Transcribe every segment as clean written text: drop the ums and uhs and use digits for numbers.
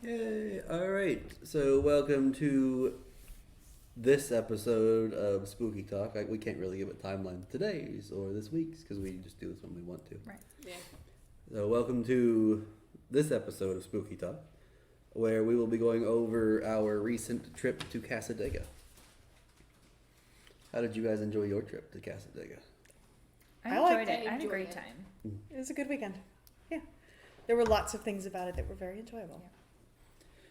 Yay! All right. So welcome to this episode of Spooky Talk. We can't really give a timeline today's or this week's because we just do this when we want to. Right. Yeah. So welcome to this episode of Spooky Talk, where we will be going over our recent trip to Cassadaga. How did you guys enjoy your trip to Cassadaga? I enjoyed it. I had a great time. It was a good weekend. Yeah. There were lots of things about it that were very enjoyable. Yeah.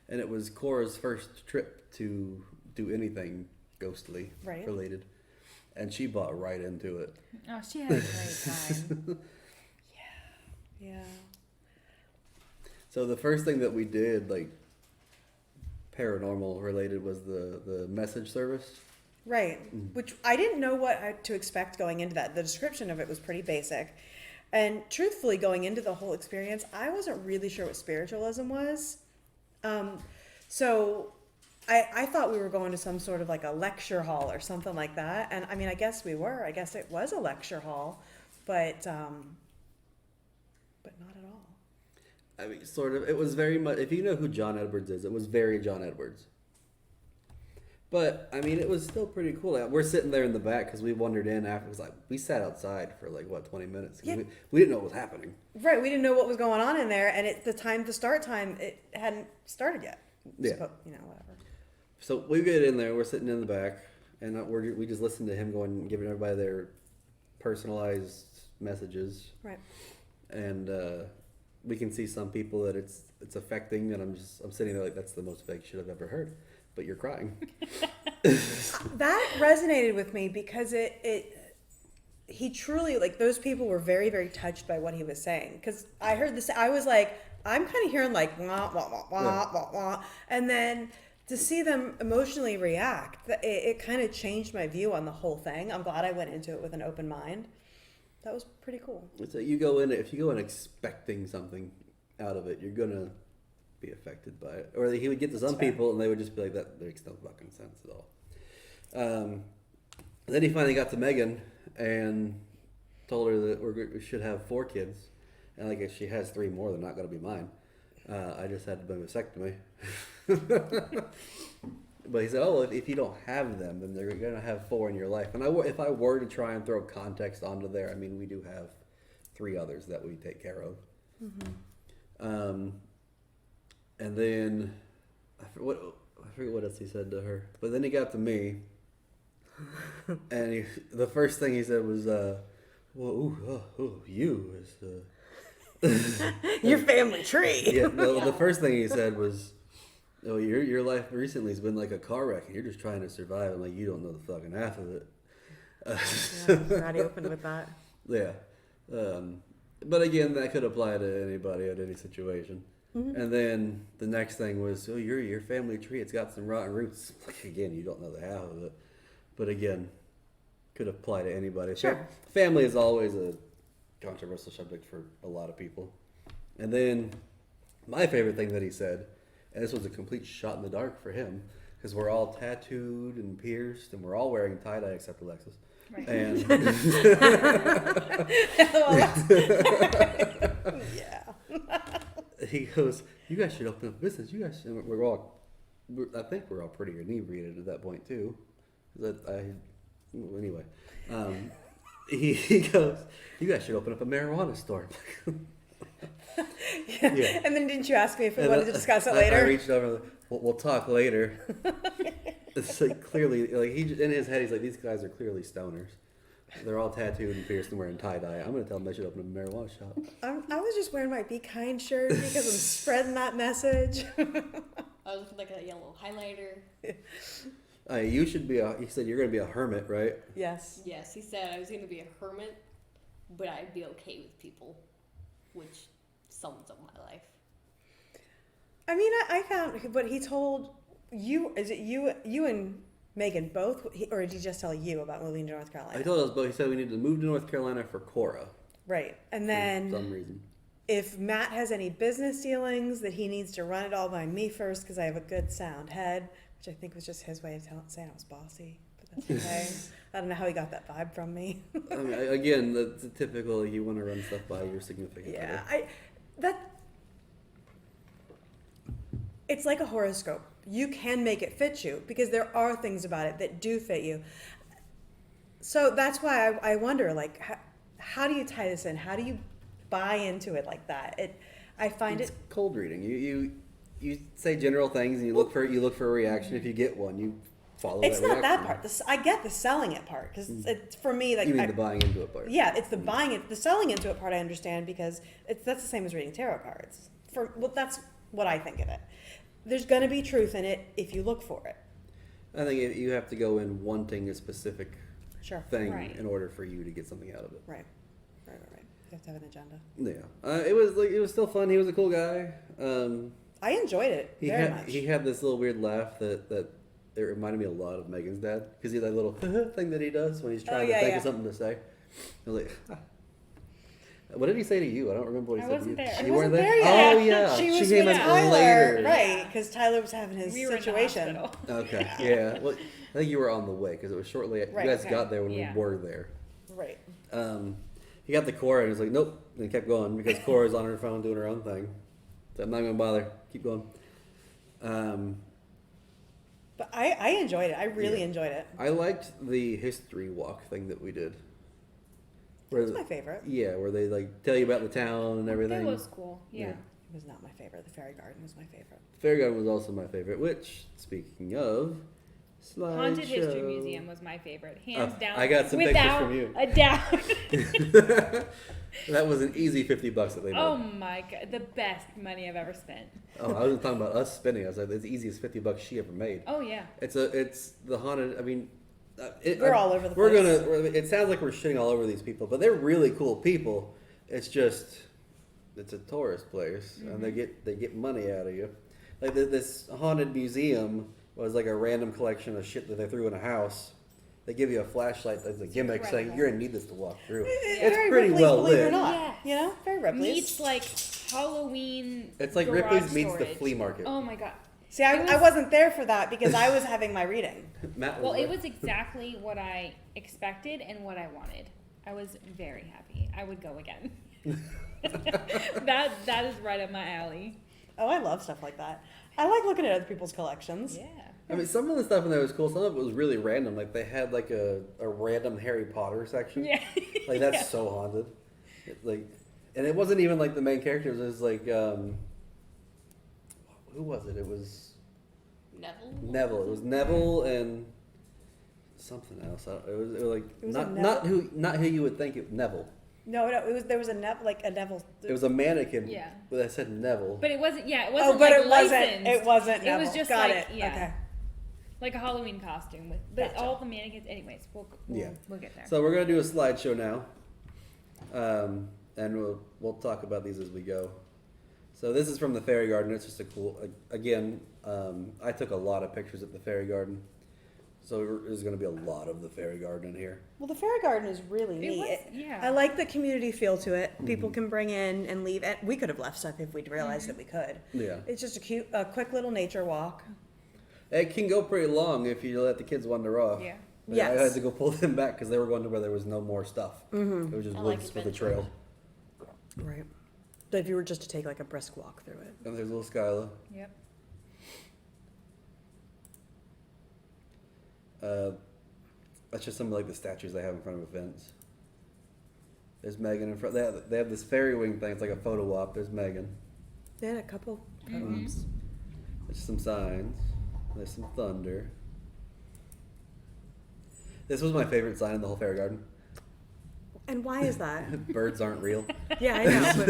And it was Cora's first trip to do anything ghostly related. And she bought right into it. Oh, she had a great time. Yeah. So the first thing that we did, like paranormal related, was the message service. Right. Which I didn't know what to expect going into that. The description of it was pretty basic. And truthfully, going into the whole experience, I wasn't really sure what spiritualism was. So I thought we were going to some sort of like a lecture hall or something like that. And I mean, I guess we were. I guess it was a lecture hall, but not at all. I mean, sort of. It was very much, if you know who John Edwards is, it was very John Edwards. But, I mean, it was still pretty cool. We're sitting there in the back because we wandered in after. It was like, we sat outside for 20 minutes. Yeah. We didn't know what was happening. Right, we didn't know what was going on in there, and the start time, it hadn't started yet. Yeah. So, whatever. So we get in there, we're sitting in the back, and we just listen to him going, giving everybody their personalized messages. Right. And we can see some people that it's affecting, and I'm sitting there like, that's the most fake shit I've ever heard. But you're crying. That resonated with me because he truly, like, those people were very, very touched by what he was saying. Because I heard this, I was like, I'm kind of hearing like, wah, wah, wah, wah, wah, wah. And then to see them emotionally react, it kind of changed my view on the whole thing. I'm glad I went into it with an open mind. That was pretty cool. So if you go in expecting something out of it, you're going to be affected by it. Or he would get to some people and they would just be like, that makes no fucking sense at all. Then he finally got to Megan and told her that we should have 4 kids. And like, if she has 3 more, they're not going to be mine. I just had a vasectomy. But he said, oh, if you don't have them, then they're going to have 4 in your life. And if I were to try and throw context onto there, I mean, we do have 3 others that we take care of. Mm-hmm. And then, I forget what else he said to her. But then he got to me. And the first thing he said was, you is... Your family tree. Yeah, the first thing he said was, oh, your life recently has been like a car wreck, and you're just trying to survive, and like you don't know the fucking half of it. Glad he opened with that. Yeah, but again, that could apply to anybody at any situation. Mm-hmm. And then the next thing was, oh, your family tree, it's got some rotten roots. Again, you don't know the half of it, but again, could apply to anybody. Sure. Family is always a controversial subject for a lot of people. And then my favorite thing that he said, and this was a complete shot in the dark for him, because we're all tattooed and pierced, and we're all wearing tie-dye except Alexis. Right. And yeah. He goes, you guys should open up a business. You guys, and I think we're all pretty inebriated at that point too. Anyway, he goes, you guys should open up a marijuana store. Yeah. And then didn't you ask me if we wanted to discuss it later? I reached over, we'll talk later. It's like clearly, like in his head, he's like, these guys are clearly stoners. They're all tattooed and pierced and wearing tie-dye. I'm going to tell them they should open a marijuana shop. I was just wearing my Be Kind shirt because I'm spreading that message. I was looking like a yellow highlighter. You should be he said you're going to be a hermit, right? Yes. Yes, he said I was going to be a hermit, but I'd be okay with people, which sums up my life. I mean, I found what he told you, is it you and Megan both, or did he just tell you about moving to North Carolina? I told us both. He said we need to move to North Carolina for Cora. Right. And then for some reason, if Matt has any business dealings, that he needs to run it all by me first because I have a good sound head, which I think was just his way of saying I was bossy. But that's okay. I don't know how he got that vibe from me. I mean, again, that's typical. You want to run stuff by your significant other. Yeah, it's like a horoscope. You can make it fit you because there are things about it that do fit you. So that's why I wonder, like, how do you tie this in? How do you buy into it like that? I find It's it. cold reading. You say general things and you look for a reaction. If you get one, you follow. It's that not that reaction. part. I get the selling it part because for me, like, You mean the buying into it part? yeah, it's the buying it, the selling into it part. I understand because that's the same as reading tarot cards. That's what I think of it. There's going to be truth in it if you look for it. I think you have to go in wanting a specific Sure. thing Right. in order for you to get something out of it. Right. You have to have an agenda. Yeah, it was still fun. He was a cool guy. I enjoyed it very much. He had this little weird laugh that it reminded me a lot of Megan's dad because he had that little thing that he does when he's trying to think of something to say. I was like, what did he say to you? I don't remember what he I said wasn't to you. there. You I weren't wasn't there? there yet. Oh yeah, She was came with up Tyler, later. right? Because Tyler was having his We were in the situation. hospital. Okay, yeah. Well, I think you were on the way because it was shortly. Right, You guys okay. got there when Yeah. we were there. Right. He got the Cora and he was like, nope, and he kept going because Cora's on her phone doing her own thing. So I'm not gonna bother. Keep going. But I enjoyed it. I really Yeah. enjoyed it. I liked the history walk thing that we did. Where It was my favorite. Yeah, where they like tell you about the town and everything. That was cool. Yeah. It was not my favorite. The Fairy Garden was my favorite. Fairy Garden was also my favorite. Which, speaking of, Haunted History slideshow. Museum was my favorite, hands Oh, down. I got some pictures without from you. a doubt. That was an easy $50 that they made. Oh my god, the best money I've ever spent. Oh, I wasn't talking about us spending. I was like, it's the easiest $50 she ever made. Oh yeah. It's the haunted. I mean, We're all over the We're place. It sounds like we're shitting all over these people, but they're really cool people. It's just, it's a tourist place, and they get money out of you. Like this haunted museum was like a random collection of shit that they threw in a house. They give you a flashlight as a gimmick, saying incredible. you're gonna need this to walk through. Very It's pretty Ripley's, well believe it or lit. not. Yes. You know, very Ripley's. Meets like Halloween. It's like garage Ripley's meets the storage. flea market. Oh my god. See, I wasn't there for that because I was having my reading. Matt Well, there. it was exactly what I expected and what I wanted. I was very happy. I would go again. that is right up my alley. Oh, I love stuff like that. I like looking at other people's collections. Yeah. I mean, some of the stuff in there was cool. Some of it was really random. Like they had like a random Harry Potter section. Yeah. Like that's Yeah. so haunted. Like, and it wasn't even like the main characters. It was like, who was it? It was Neville. Neville. It was Neville and something else. It was like It was a not who you would think it. Neville. No, there was a Neville. It was a mannequin. Yeah. That said Neville. But it wasn't. Yeah, it wasn't. Oh, but like it wasn't. licensed. It wasn't. It Neville. was just Got like it. yeah, Okay. like a Halloween costume with. But Gotcha. all the mannequins. Anyways, we'll get there. So we're gonna do a slideshow now, and we'll talk about these as we go. So this is from the Fairy Garden. It's just a cool. Again, I took a lot of pictures at the Fairy Garden, so there's gonna be a lot of the Fairy Garden in here. Well, the Fairy Garden is really neat. Yeah. I like the community feel to it. People can bring in and leave. And we could have left stuff if we'd realized that we could. Yeah, It's just a quick little nature walk. it can go pretty long if you let the kids wander off. Yeah. Like, I had Yes. to go pull them back because they were going to where there was no more stuff. Mm-hmm. It was just I like woods with a adventure. trail. Right. But if you were just to take like a brisk walk through it. And there's little Skyla. Yep. That's just some of like the statues they have in front of events. There's Megan in front. They have this fairy wing thing. It's like a photo op. There's Megan. They had a couple photo Mhm. ops. There's some signs. There's some thunder. This was my favorite sign in the whole fairy garden. And why is that? Birds aren't real Yeah, I know. But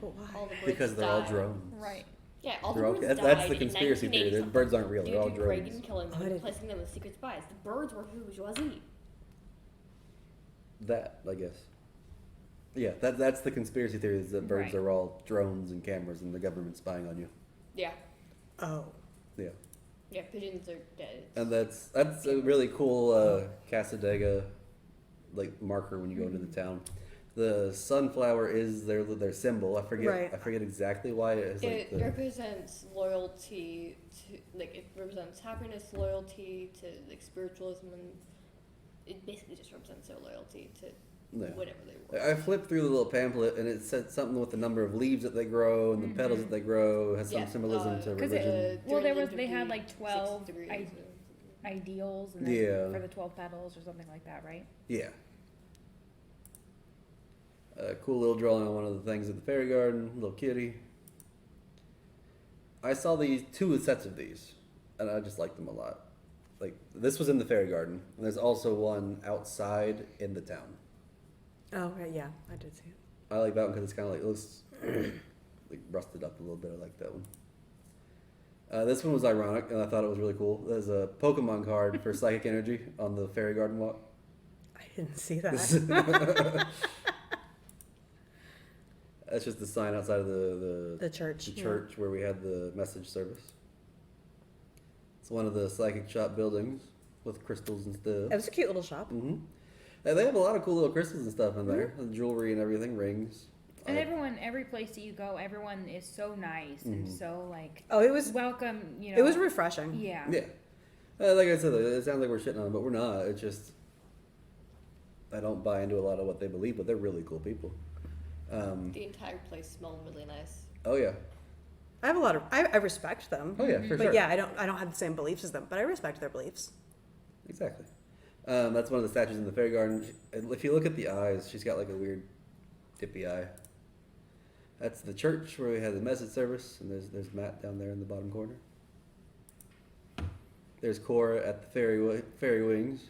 Oh, why? All the birds because they're all died. drones. Right. Yeah, all the They're all- birds that's died the in conspiracy theory. The 1980 birds aren't real. due They're all to drones. Reagan killing them I and didn't- replacing them with secret spies. The birds were bourgeoisie. That, I guess. Yeah, that's the conspiracy theory. Is that birds Right. are all drones and cameras, and the government's spying on you. Yeah. Oh. Yeah. Yeah, pigeons are dead. And that's a really cool Cassadaga like marker when you go into the town. The sunflower is their symbol. I forget Right. exactly why it is. It Like represents loyalty to, like, it represents happiness, loyalty to, like, spiritualism, and it basically just represents their loyalty to Yeah. whatever they were. I flipped through the little pamphlet and it said something with the number of leaves that they grow and the petals that they grow. It has some Yeah, symbolism to 'cause religion. Well, there during they had degree, like 12 6 degrees. ideals and then Yeah. for the 12 petals or something like that, right? Yeah. A cool little drawing on one of the things at the fairy garden, little kitty. I saw these 2 sets of these, and I just liked them a lot. Like, this was in the fairy garden, and there's also one outside in the town. Oh, okay, yeah, I did see it. I like that one because it's kind of like, it looks like rusted up a little bit. I like that one. This one was ironic, and I thought it was really cool. There's a Pokemon card for psychic energy on the fairy garden walk. I didn't see that. That's just the sign outside of The church. the church where we had the message service. It's one of the psychic shop buildings with crystals and stuff. It was a cute little shop. Mm-hmm. And they have a lot of cool little crystals and stuff in there, and jewelry and everything, rings. And every place that you go, everyone is so nice and so like Oh, it was welcome. You know, it was refreshing. Yeah. Yeah. Like I said, it sounds like we're shitting on them, but we're not. It's just I don't buy into a lot of what they believe, but they're really cool people. The entire place smelled really nice. Oh yeah. I have a lot of I respect them. Oh yeah, for But sure. yeah, I don't have the same beliefs as them, but I respect their beliefs. Exactly. That's one of the statues in the fairy garden. And if you look at the eyes, she's got like a weird dippy eye. That's the church where we had the message service, and there's Matt down there in the bottom corner. There's Cora at the fairy wings.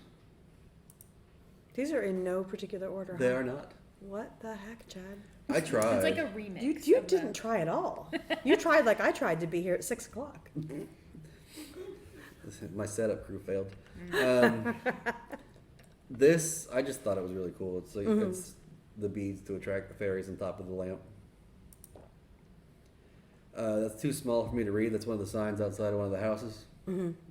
These are in no particular order. They huh? are not. What the heck, Chad? I tried. It's like a remix. You of didn't try at all. You tried like I tried to be here at 6:00. My setup crew failed. This, I just thought it was really cool. It's like it's the beads to attract the fairies on top of the lamp. That's too small for me to read. That's one of the signs outside of one of the houses.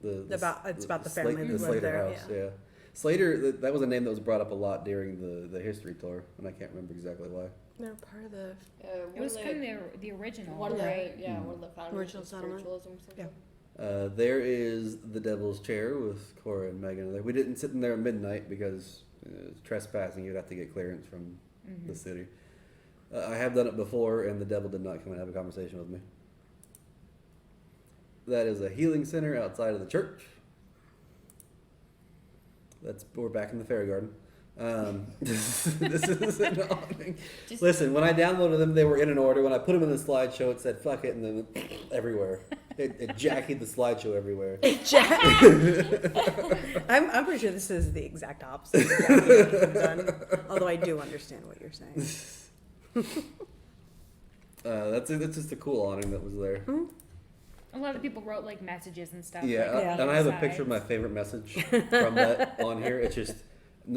It's about the family that lived Slater there. house. Yeah. Slater. That was a name that was brought up a lot during the history tour, and I can't remember exactly why. No, part of the. It was kind of the original, One of the right? one of the founders Original of settlement. spiritualism. Or something. Yeah. There is the Devil's Chair with Cora and Megan. We didn't sit in there at midnight because trespassing. You'd have to get clearance from the city. I have done it before, and the devil did not come and have a conversation with me. That is a healing center outside of the church. We're back in the fairy garden. This is annoying. Listen, when I downloaded them, they were in an order. When I put them in the slideshow, it said "fuck it," and then everywhere. It jackied the slideshow everywhere. I'm pretty sure this is the exact opposite of what you've done. Although I do understand what you're saying. That's just a cool awning that was there. A lot of people wrote like messages and stuff. Yeah, like, Yeah. and I have a sides. picture of my favorite message from that on here. It's just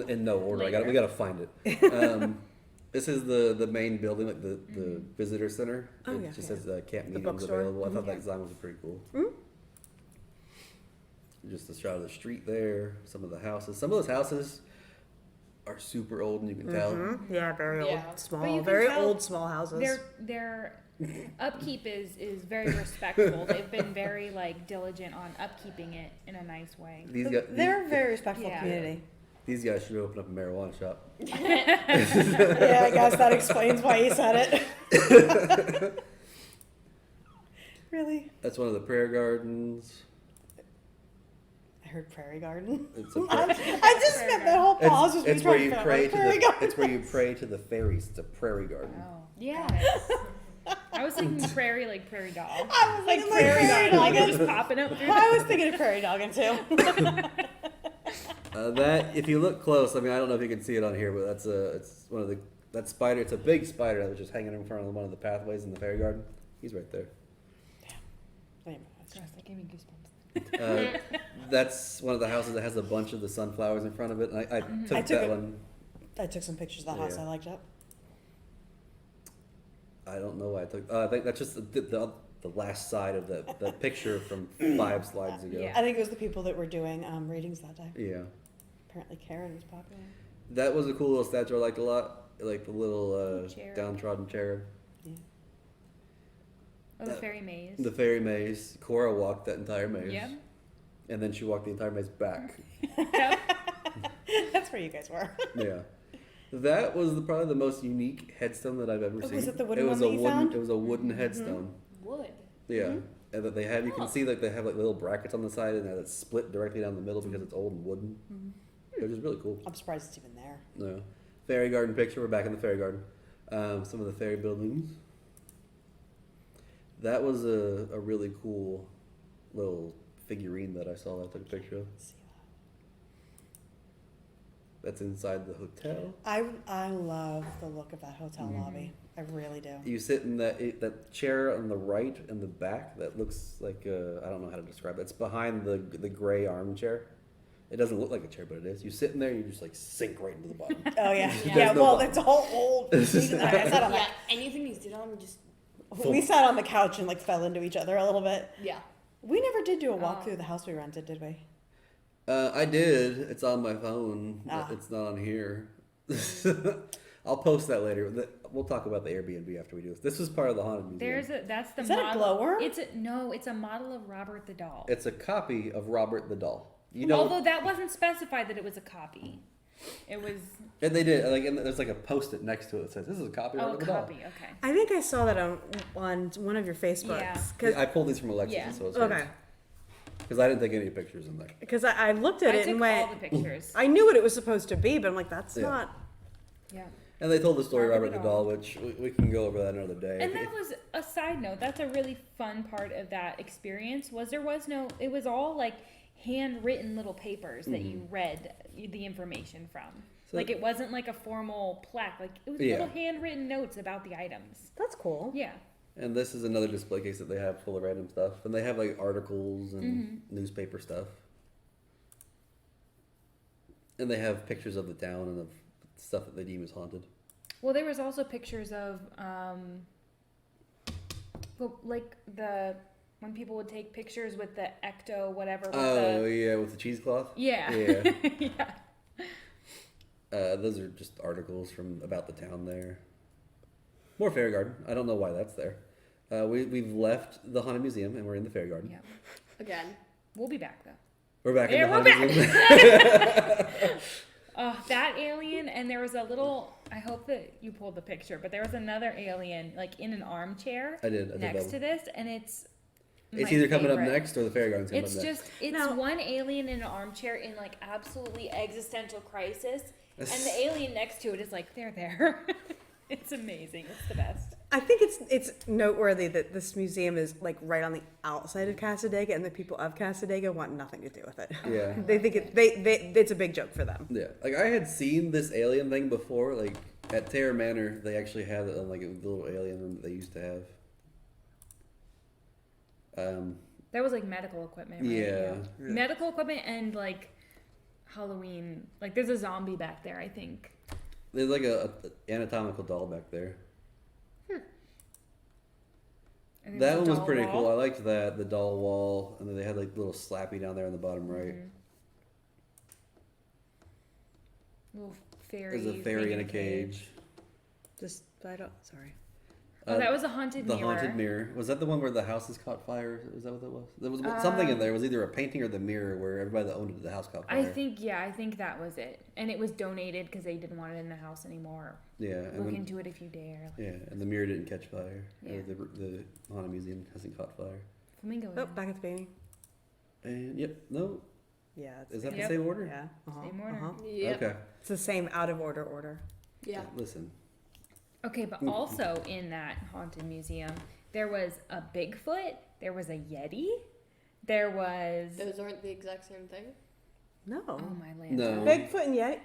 in no order. We gotta find it. This is the main building, like the visitor center. Oh, It yeah, just yeah. says camp meetings bookstore. available. I thought that design was pretty cool. Just a shot of the street there. Some of the houses. Some of those houses are super old, and you can tell. Yeah, very old, Yeah. But small, you can very tell old, small houses. Their upkeep is very respectful. They've been very like diligent on upkeeping it in a nice way. They're a very respectful Yeah. community. These guys should open up a marijuana shop. Yeah, I guess that explains why he said it. Really? That's one of the prayer gardens. I heard prairie garden. It's a I just spent that whole pause with me it's where trying you to figure out pray what to prairie garden it's where you was. pray to the fairies. It's a prairie garden. Oh, Yes. I was thinking prairie like prairie dog. I was thinking like prairie dog, dogging. just popping up through. I was thinking of prairie dogging too. That if you look close, I mean, I don't know if you can see it on here, but it's one of that spider. It's a big spider that was just hanging in front of one of the pathways in the fairy garden. He's right there. Anyway, Gosh, that gave me goosebumps. That's one of the houses that has a bunch of the sunflowers in front of it. And I took I took that it. one. I took some pictures of that house. Yeah. I liked it. I don't know why I took. I think that's just the last side of the picture from 5 slides ago. Yeah. I think it was the people that were doing readings that day. Yeah. Apparently, Karen was popular. That was a cool little statue I liked a lot. Like the little Cherub. downtrodden cherub. Yeah. Oh, the fairy maze. The fairy maze. Cora walked that entire maze. Yep. And then she walked the entire maze back. That's where you guys were. Yeah. That was probably the most unique headstone that I've ever seen. Was it the wooden was one a that you wooden. found? It was a wooden headstone. Wood. Yeah, Mm-hmm. and that they have. You can see like they have like little brackets on the side, and it's split directly down the middle because it's old and wooden, which is really cool. I'm surprised it's even there. No, fairy garden picture. We're back in the fairy garden. Some of the fairy buildings. That was a really cool little figurine that I saw. That I took a picture of. That's inside the hotel. I love the look of that hotel Mm-hmm. lobby. I really do. You sit in that chair on the right in the back that looks like I don't know how to describe it. It's behind the gray armchair. It doesn't look like a chair, but it is. You sit in there, you just like sink right into the bottom. Oh yeah, Yeah. yeah. no Well, bottom. it's all old. I sat on Yeah, anything you sit on just we sat on the couch and like fell into each other a little bit. yeah. We never did do a walk Oh. through the house we rented, did we? I did. It's on my phone. Ah. It's not on here. I'll post that later. We'll talk about the Airbnb after we do this. This was part of the haunted museum. That's the Is that a model. glowworm? It's a model of Robert the doll. It's a copy of Robert the Doll. You know, Although that wasn't specified that it was a copy. It was and they did and there's like a post-it next to it that says this is a copy of a Robert the Doll. copy. Okay. I think I saw that on one of your Facebooks. Yeah. Cause, Yeah, I pulled these from Alexis, Yeah. so it's okay. Because I didn't take any pictures in there. Because I looked at I it took and went. all the pictures. I knew what it was supposed to be, but I'm like, that's Yeah. not. Yeah. And they told the story of Robert Robert the the Doll, which we can go over that another day. And that was a side note. That's a really fun part of that experience. It was all like handwritten little papers that you read the information from. So- Like it wasn't like a formal plaque. Like it was Yeah. little handwritten notes about the items. That's cool. Yeah. And this is another display case that they have full of random stuff. And they have like articles and newspaper stuff. And they have pictures of the town and of stuff that they deem as haunted. Well, there was also pictures of like when people would take pictures with the ecto whatever. With Oh, yeah, with the cheesecloth? Yeah. Yeah. Yeah. Those are just articles about the town there. More Fairy Garden. I don't know why that's there. We've left the Haunted Museum and we're in the Fairy Garden. Yeah. Again. We'll be back though. We're back in Yeah, the we're Haunted Museum. That alien, and there was a little. I hope that you pulled the picture, but there was another alien like in an armchair I did next that to this, and it's. It's my either coming up favorite. next or the Fairy Garden's coming It's up next. it's Now- one alien in an armchair in like absolutely existential crisis, and the alien next to it is like they're there. It's amazing. It's the best. I think it's noteworthy that this museum is like right on the outside of Cassadaga, and the people of Cassadaga want nothing to do with it. Yeah. They think it's a big joke for them. Yeah, like I had seen this alien thing before. Like at Terror Manor, they actually had like a little alien room that they used to have. That was like medical equipment. Right? Yeah. Medical equipment and like Halloween. Like there's a zombie back there. I think. There's like a anatomical doll back there. And That there's a one was doll pretty wall. cool. I liked that, the doll wall, and then they had like little Slappy down there on the bottom right. Little fairy. There's a fairy in a cage. Just sorry. Oh, that was a haunted the mirror. haunted mirror. Was that the one where the houses caught fire? Was that what that was? There was something in there. It was either a painting or the mirror where everybody that owned the house caught fire. I think that was it, and it was donated because they didn't want it in the house anymore. Yeah, and Look then, into it if you dare. yeah, and the mirror didn't catch fire. Yeah. The haunted museum hasn't caught fire. Flamingo. Oh, back at the beginning. And yep, no, Yeah. is that Yep. the same order? Yeah. Same order. Yep. Okay. It's the same out of order. Yeah. Listen. Okay, but also in that haunted museum, there was a Bigfoot, there was a Yeti, there was Those aren't the exact same thing. No. oh my Lanta. No. Bigfoot and Yeti.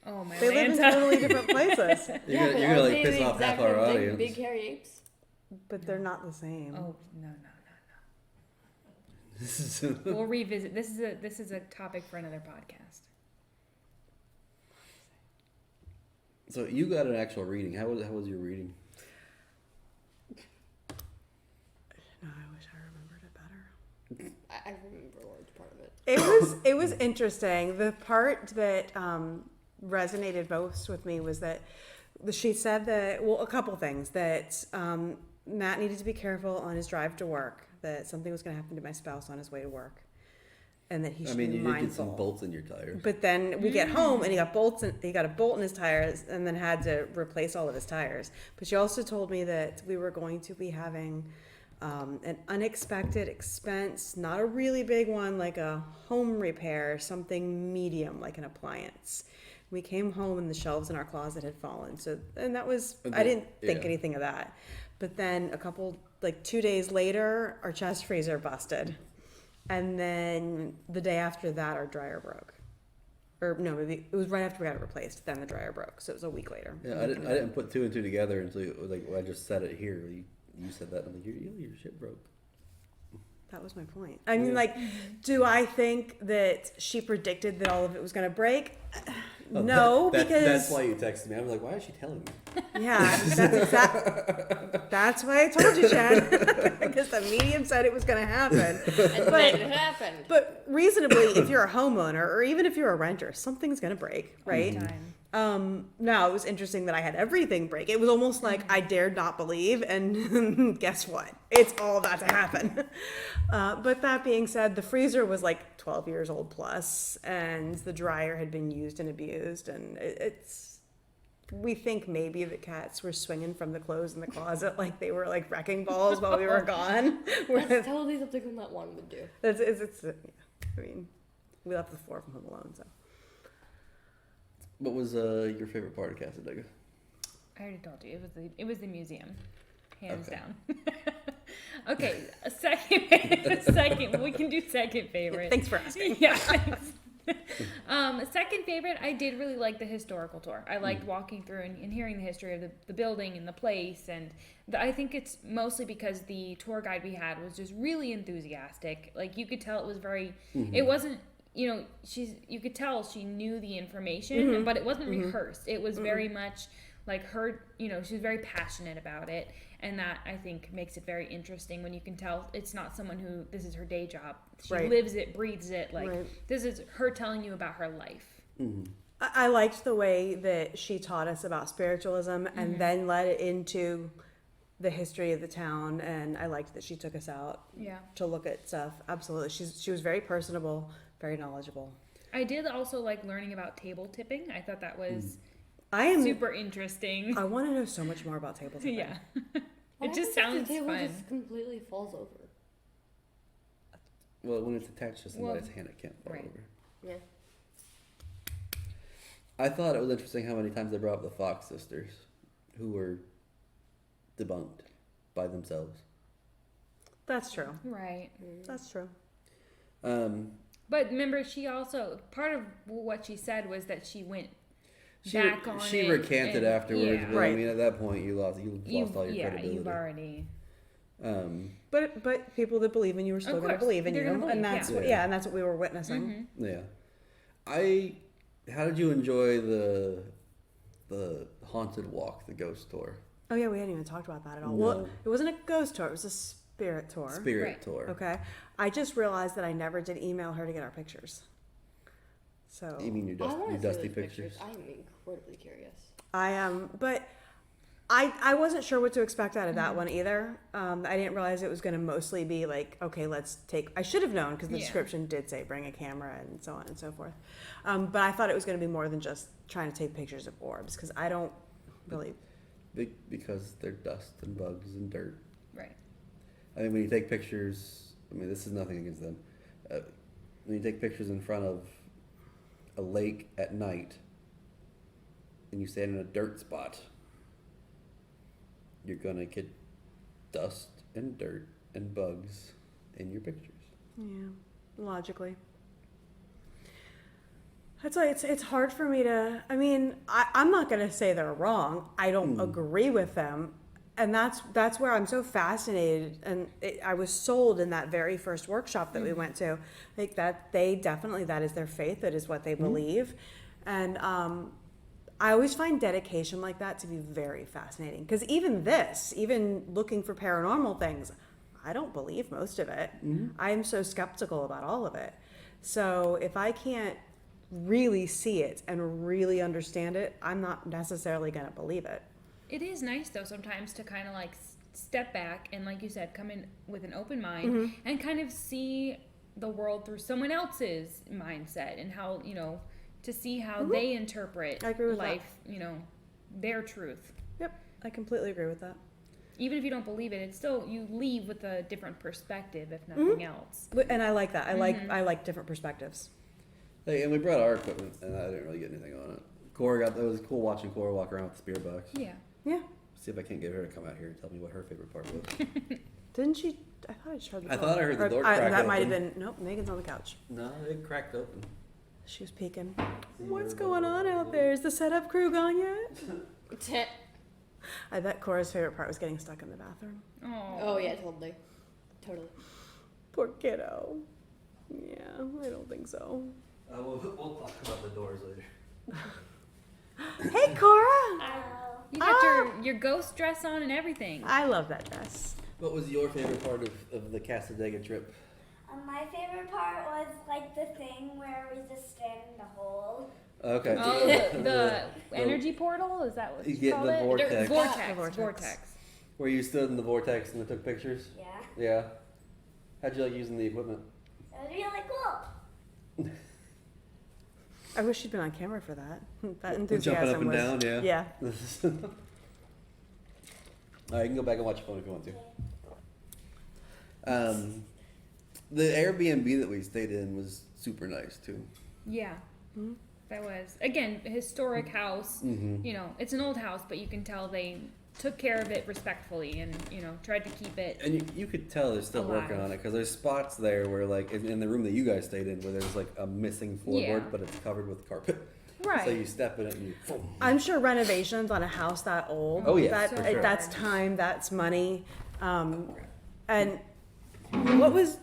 Oh my They live in Lanta. totally different places, You're but gonna aren't like they piss the off half exact our same thing? audience. Big hairy apes. but they're not the same. Oh no. This is We'll revisit. This is a topic for another podcast. So you got an actual reading. How was your reading? No, I wish I remembered it better. I remember a large part of it. It was interesting. The part that resonated most with me was that she said that, well, a couple things, that Matt needed to be careful on his drive to work, that something was going to happen to my spouse on his way to work. and that he I should mean, be you did mindful. get some bolts in your tires. But then we get home and he got a bolt in his tires and then had to replace all of his tires. But she also told me that we were going to be having an unexpected expense, not a really big one, like a home repair, something medium, like an appliance. We came home and the shelves in our closet had fallen. And that was, I didn't think anything of that. But then 2 days later, our chest freezer busted. And then the day after that, our dryer broke. Or no, maybe it was right after we got it replaced. Then the dryer broke, so it was a week later. Yeah, I didn't put 2 and 2 together until when I just said it here. You said that, and I'm like, your shit broke. That was my point. I mean, do I think that she predicted that all of it was going to break? No, because that's why you texted me. I was like, why is she telling me? Yeah, that's why I told you, Chad. Because the medium said it was going to happen. And then it happened. But reasonably, if you're a homeowner or even if you're a renter, something's going to break, right? Now, it was interesting that I had everything break. It was almost like I dared not believe, and guess what? It's all about to happen. But that being said, the freezer was like 12 years old plus, and the dryer had been used and abused, and we think maybe the cats were swinging from the clothes in the closet like they were like wrecking balls while we were gone. That's totally something that one would do. I mean, we left the 4 from Home Alone, so. What was your favorite part of Cassadaga? I already told you it was the museum, hands Okay. down. Okay, a second. We can do second favorite. Thanks for asking. Yeah. Thanks. Second favorite, I did really like the historical tour. I liked walking through and hearing the history of the building and the place, and I think it's mostly because the tour guide we had was just really enthusiastic. Like you could tell it was very. It wasn't. You could tell she knew the information, but it wasn't rehearsed. It was very much like her, she was very passionate about it. And that, I think, makes it very interesting when you can tell it's not someone who, this is her day job. She lives it, breathes it. This is her telling you about her life. I liked the way that she taught us about spiritualism and then led it into the history of the town. And I liked that she took us out to look at stuff. Absolutely. She was very personable. Very knowledgeable. I did also like learning about table tipping. I thought that was super interesting. I want to know so much more about table tipping. Yeah. It just sounds the table fun. just completely falls over. Well, when it's attached to somebody's hand, it can't fall over. Yeah. I thought it was interesting how many times they brought up the Fox sisters, who were debunked by themselves. That's true. Right. That's true. But remember, she also, part of what she said was that she went back on it. She recanted afterwards, yeah. but I mean, at that point, you lost all your credibility. You've already. But people that believe in you are still going to believe in you, and that's and that's what we were witnessing. Yeah. How did you enjoy the haunted walk, the ghost tour? Oh yeah, we hadn't even talked about that at all. No. Well, it wasn't a ghost tour; it was a spirit tour. Spirit tour. Okay. I just realized that I never did email her to get our pictures. So You mean your dusty pictures? I am incredibly curious. I am, but I wasn't sure what to expect out of that one either. I didn't realize it was going to mostly be like, okay, I should have known because the description did say bring a camera and so on and so forth. But I thought it was going to be more than just trying to take pictures of orbs because I don't really. Because they're dust and bugs and dirt. Right. I mean, when you take pictures, this is nothing against them. When you take pictures in front of a lake at night and you stand in a dirt spot, you're going to get dust and dirt and bugs in your pictures. Yeah, logically. That's why it's hard for me to. I mean, I'm not going to say they're wrong. I don't agree with them. And that's where I'm so fascinated, and I was sold in that very first workshop that we went to, like that that is their faith, that is what they believe, and I always find dedication like that to be very fascinating. Because even looking for paranormal things, I don't believe most of it. I am so skeptical about all of it. So if I can't really see it and really understand it, I'm not necessarily going to believe it. It is nice though sometimes to kind of like step back and, like you said, come in with an open mind and kind of see the world through someone else's mindset and how, to see how they interpret I agree with life, their truth. Yep, I completely agree with that. Even if you don't believe it, it's still, you leave with a different perspective, if nothing else. And I like that. I like different perspectives. Hey, and we brought our equipment, and I didn't really get anything on it. It was cool watching Cora walk around with the spirit box. Yeah. Yeah. See if I can't get her to come out here and tell me what her favorite part was. Didn't she? I thought I just heard the door. I thought I heard the Or- door crack That might have open. been. Nope, Megan's on the couch. No, it cracked open. She was peeking. What's going on out there? Is the setup crew gone yet? I bet Cora's favorite part was getting stuck in the bathroom. Oh yeah, totally. Poor kiddo. Yeah, I don't think so. We'll talk about the doors later. Hey, Cora! You got your ghost dress on and everything. I love that dress. What was your favorite part of the Cassadaga trip? My favorite part was like the thing where we just stand in the hole. Okay. Oh, the energy portal? Is that what You you get call the it? vortex. Vortex. Where you stood in the vortex and they took pictures? Yeah. Yeah. How'd you like using the equipment? It was really cool. I wish she'd been on camera for that. That Jumping enthusiasm up and was, down, yeah. Yeah. Alright, you can go back and watch your phone if you want to. The Airbnb that we stayed in was super nice too. Yeah. That was, again, a historic house. Mm-hmm. It's an old house, but you can tell they took care of it respectfully and, tried to keep it. And you could tell they're still working Alive. on it because there's spots there where, like, in the room that you guys stayed in, where there's like a missing floorboard, Yeah. but it's covered with carpet. Right. So you step in it and you. Boom. I'm sure renovations on a house that old. Oh, yeah, that, for sure. That's time. That's money. And what was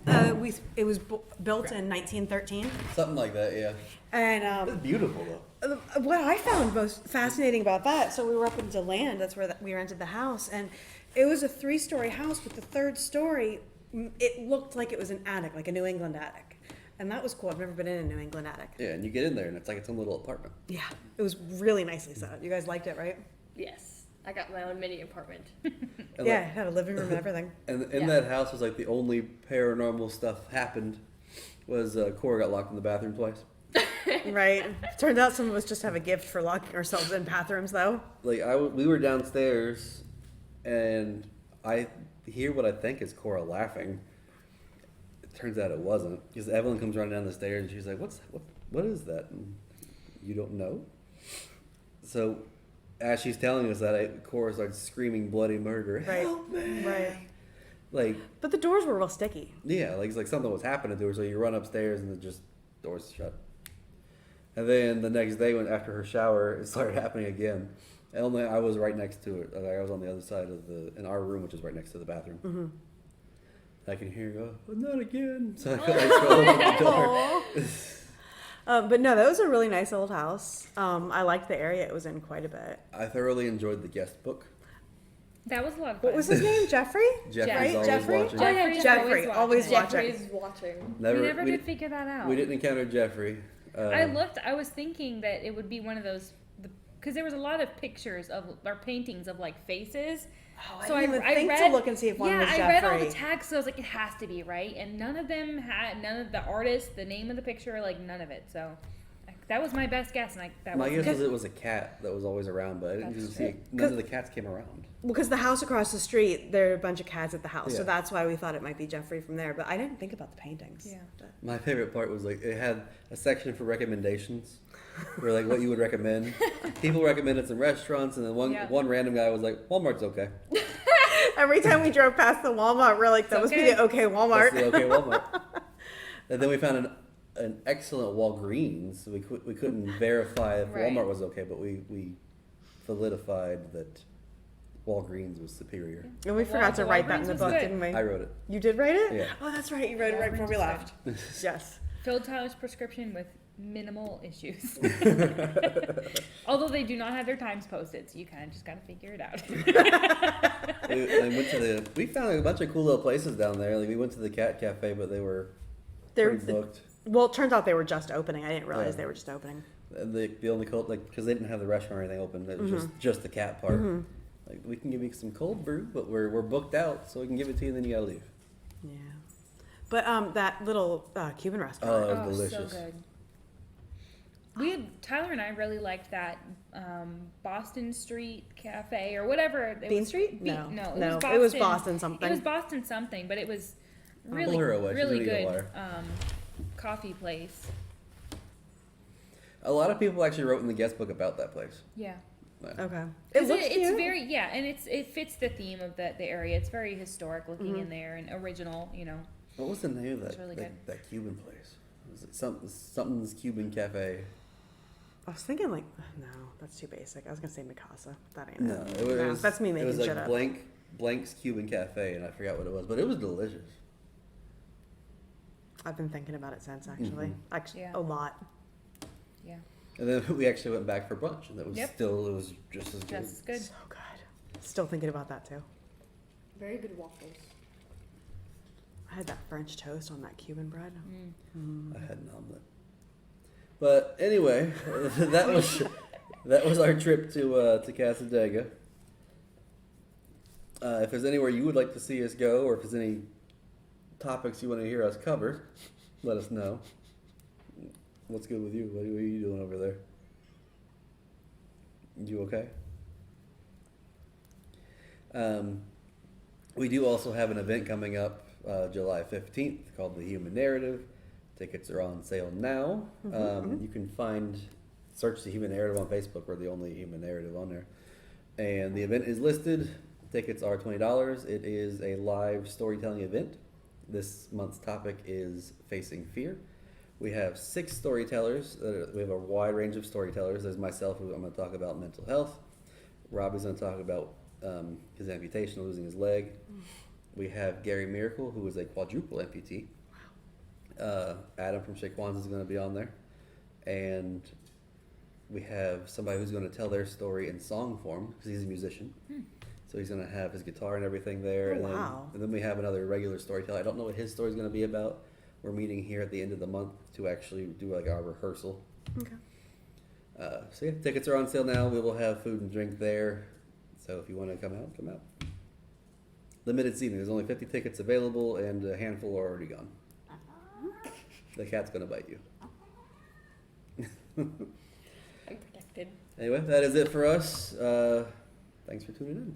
it was built in 1913. Something like that, yeah. And It's beautiful though. what I found most fascinating about that, so we were up in Deland, that's where we rented the house, and it was a 3-story house, but the 3rd story, it looked like it was an attic, like a New England attic. And that was cool. I've never been in a New England attic. Yeah, and you get in there and it's like its own little apartment. Yeah, it was really nicely set up. You guys liked it, right? Yes, I got my own mini apartment. And Yeah, like- it had a living room and everything. and in Yeah. that house was like the only paranormal stuff happened was Cora got locked in the bathroom twice. Right. Turns out some of us just have a gift for locking ourselves in bathrooms, though. Like we were downstairs, and I hear what I think is Cora laughing. It turns out it wasn't, because Evelyn comes running down the stairs and she's like, "What is that?" And you don't know. So, as she's telling us that, Cora starts screaming bloody murder. Right. Help me! Right. Like, But the doors were real sticky. yeah, like it's like something was happening to her. So you run upstairs and it just doors shut. And then the next day, when after her shower, it started happening again. And only I was right next to it. Like I was on the other side of in our room, which is right next to the bathroom. Mm-hmm. I can hear her go, "Oh, not again." So I go open the door. But no, that was a really nice old house. I liked the area it was in quite a bit. I thoroughly enjoyed the guest book. That was a lot of fun. What was his name? Jeffrey? Jeffrey's always Jeffrey? watching. Oh, yeah, Jeffrey, Jeffrey's always watching. watching. Jeffrey's watching. We never did figure that out. We didn't encounter Jeffrey. I was thinking that it would be one of those, because there was a lot of pictures or paintings of like faces. Oh, I didn't even think to look and see if one was I read all the Jeffrey. tags, so I was like, it has to be, right? And none of the artist, the name of the picture, like none of it. So that was my best guess, and that My was guess was it was a cat that was always around, but I didn't That's see. None of the cats came around. Because the house across the street, there are a bunch of cats at the house, so Yeah. that's why we thought it might be Jeffrey from there. But I didn't think about the paintings. Yeah. My favorite part was like it had a section for recommendations, where like what you would recommend. People recommended some restaurants, and then one random guy was like, "Walmart's okay." Every time we drove past the Walmart, we're like, that must be okay. the okay Walmart. That's the okay Walmart. And then we found an excellent Walgreens. We couldn't verify if Right. Walmart was okay, but we solidified that Walgreens was superior. And we forgot to write that in the Walgreens was book, good. didn't we? I wrote it. You did write it? Yeah. Oh, that's right. You wrote it right before we Walgreens left. Yes. filled Tyler's prescription with minimal issues. Although they do not have their times posted, so you kind of just got to figure it out. We found a bunch of cool little places down there. Like we went to the cat cafe, but they were They're, pretty booked. well, it turns out they were just opening. I didn't realize Yeah. they were just opening. And the only cold, like, because they didn't have the restaurant or anything open, it was just the cat part. Like, we can give you some cold brew, but we're booked out, so we can give it to you, and then you gotta leave. Yeah. But that little Cuban restaurant. Oh, it was delicious. So good. Tyler and I really liked that Boston Street Cafe or whatever. It Bean was, Street? No, It was Boston something. It was Boston something, but it was really, Pull her away. She's really gonna eat a good wire. coffee place. A lot of people actually wrote in the guest book about that place. Yeah. Okay. It's very and it fits the theme of the area. It's very historic looking in there and original. What was the name of that? It's really good. That Cuban place. Was it something's Cuban Cafe? I was thinking like, no, that's too basic. I was gonna say Mikasa. That ain't No, it. it was. No, that's me making It was shit like up. Blank's Cuban Cafe, and I forgot what it was, but it was delicious. I've been thinking about it since actually. Yeah. A lot. Yeah. And then we actually went back for brunch, and it was Yep. it was just as good. Just as good. So good. Still thinking about that too. Very good waffles. I had that French toast on that Cuban bread. I had an omelet. But anyway, that was our trip to Cassadaga. If there's anywhere you would like to see us go, or if there's any topics you want to hear us cover, let us know. What's good with you? What are you doing over there? You okay? We do also have an event coming up July 15th called The Human Narrative. Tickets are on sale now. You can search The Human Narrative on Facebook. We're the only Human Narrative on there. And the event is listed. Tickets are $20. It is a live storytelling event. This month's topic is Facing Fear. We have 6 storytellers. We have a wide range of storytellers. There's myself, who I'm going to talk about mental health. Robbie's going to talk about his amputation, losing his leg. We have Gary Miracle, who is a quadruple amputee. Adam from Shaquans is going to be on there. And we have somebody who's going to tell their story in song form, because he's a musician. So he's going to have his guitar and everything there. Oh, and wow. And then we have another regular storyteller. I don't know what his story is going to be about. We're meeting here at the end of the month to actually do like our rehearsal. Okay. So yeah, tickets are on sale now. We will have food and drink there. So if you want to come out, come out. Limited seating. There's only 50 tickets available, and a handful are already gone. The cat's going to bite you. I'm protected. Anyway, that is it for us. Thanks for tuning in.